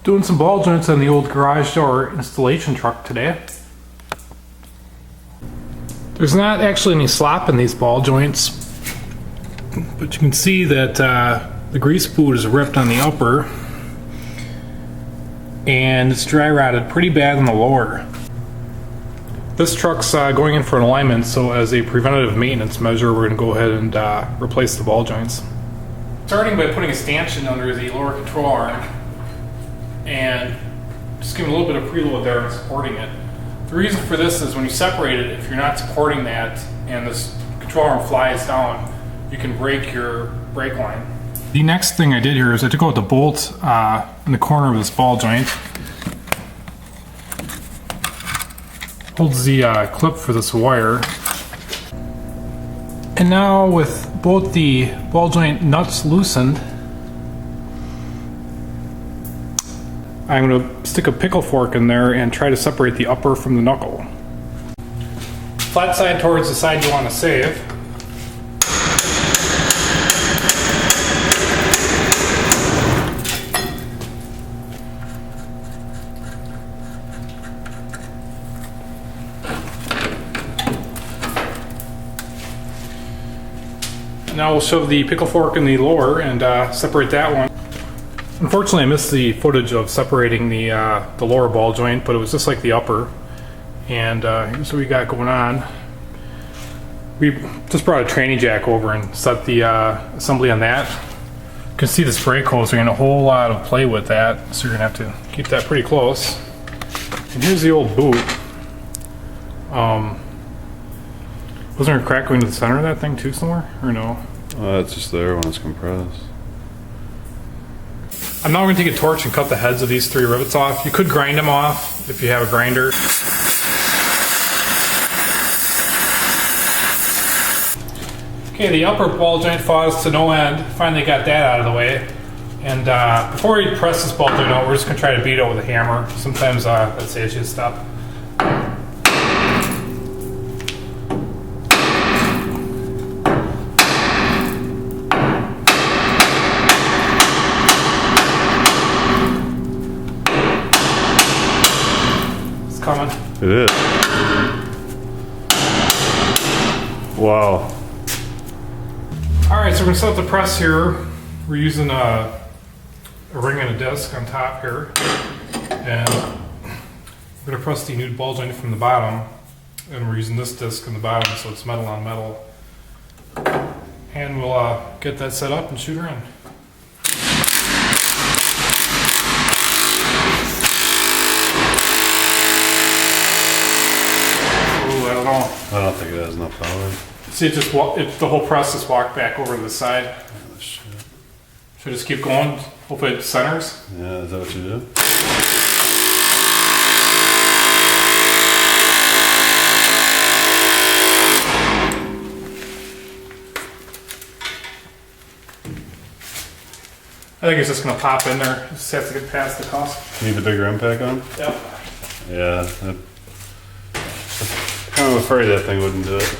Doing some ball joints on the old garage door installation truck today. There's not actually any slop in these ball joints, but you can see that the grease boot is ripped on the upper and it's dry rotted pretty bad on the lower. This truck's going in for an alignment, so as a preventative maintenance measure we're going to go ahead and replace the ball joints. Starting by putting a stanchion under the lower control arm and just giving a little bit of preload there and supporting it. The reason for this is when you separate it, if you're not supporting that and this control arm flies down, you can break your brake line. The next thing I did here is I took out the bolt in the corner of this ball joint. Holds the clip for this wire. And now with both the ball joint nuts loosened, I'm going to stick a pickle fork in there and try to separate the upper from the knuckle. Flat side towards the side you want to save. Now we'll shove the pickle fork in the lower and separate that one. Unfortunately I missed the footage of separating the lower ball joint, but it was just like the upper. And here's what we got going on. We just brought a tranny jack over and set the assembly on that. You can see this brake hose, we're getting a whole lot of play with that, so you're going to have to keep that pretty close. And here's the old boot. Wasn't there a crack going to the center of that thing too somewhere, or no? It's just there when it's compressed. I'm now going to take a torch and cut the heads of these 3 rivets off. You could grind them off if you have a grinder. Okay, the upper ball joint fought to no end. Finally got that out of the way. And before we press this ball joint out, we're just going to try to beat it with a hammer. Sometimes that saves you a step. Coming. It is. Wow. Alright, so we're going to set the press here. We're using a ring and a disc on top here. And we're going to press the new ball joint from the bottom. And we're using this disc on the bottom so it's metal on metal. And we'll get that set up and shoot her in. I don't think it has enough power. See, the whole press just walked back over to the side. Oh, shit. Should I just keep going? Hopefully it centers. Yeah, is that what you do? I think it's just going to pop in there. Just have to get past the cuff. Need the bigger impact on? Yep. Yeah. I'm afraid that thing wouldn't do it.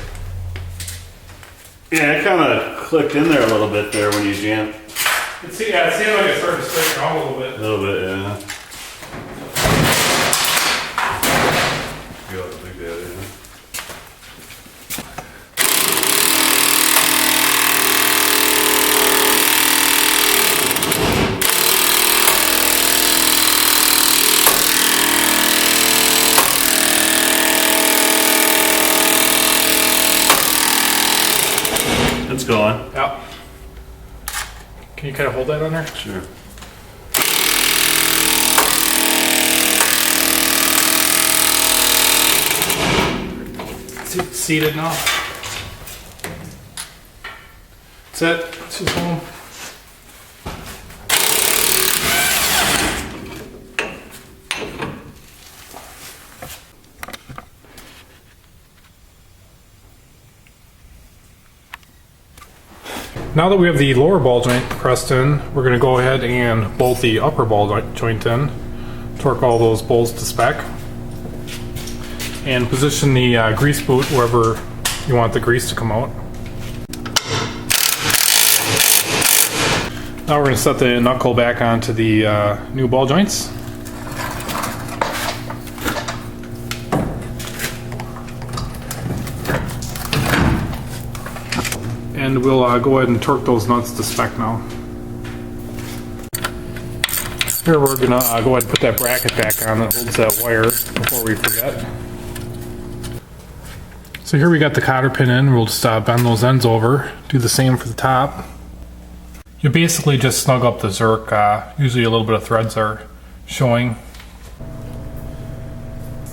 Yeah, it kind of clicked in there a little bit there when you jammed. It seemed like it started to straighten out a little bit. A little bit, yeah. Feel like Big Daddy, yeah. It's going. Yep. Can you kind of hold that on there? Sure. See, it's seated now. That's it. It's just home. Now that we have the lower ball joint pressed in, we're going to go ahead and bolt the upper ball joint in, torque all those bolts to spec, and position the grease boot wherever you want the grease to come out. Now we're going to set the knuckle back onto the new ball joints. And we'll go ahead and torque those nuts to spec now. Here we're going to go ahead and put that bracket back on that holds that wire before we forget. So here we got the cotter pin in. We'll just bend those ends over. Do the same for the top. You basically just snug up the Zerk. Usually a little bit of threads are showing.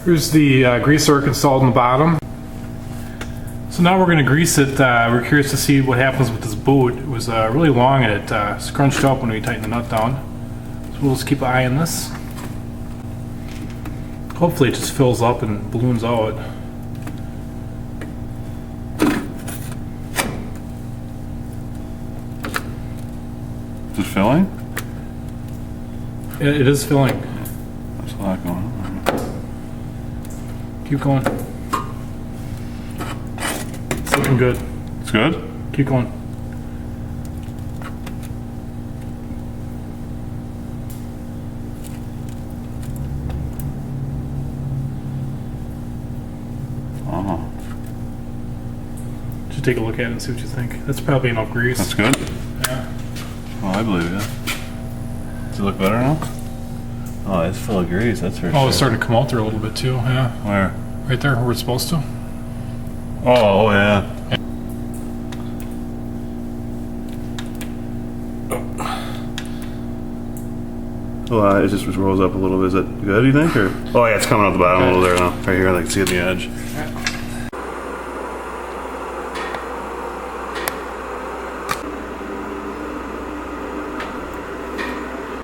Here's the grease zerk installed in the bottom. So now we're going to grease it. We're curious to see what happens with this boot. It was really long and it scrunched up when we tightened the nut down. So we'll just keep an eye on this. Hopefully it just fills up and balloons out. Is it filling? It is filling. There's a lot going on. Keep going. It's looking good. It's good? Keep going. Oh. Just take a look at it and see what you think. That's probably enough grease. That's good? Yeah. Oh, I believe you. Does it look better now? Oh, it's full of grease, that's for sure. Oh, it's starting to come out there a little bit too, yeah. Where? Right there, where it's supposed to. Oh, yeah. Well, it just rolls up a little bit. Is it good, you think? Or? Oh, yeah, it's coming out the bottom a little there now. Right here, I can see it on the edge.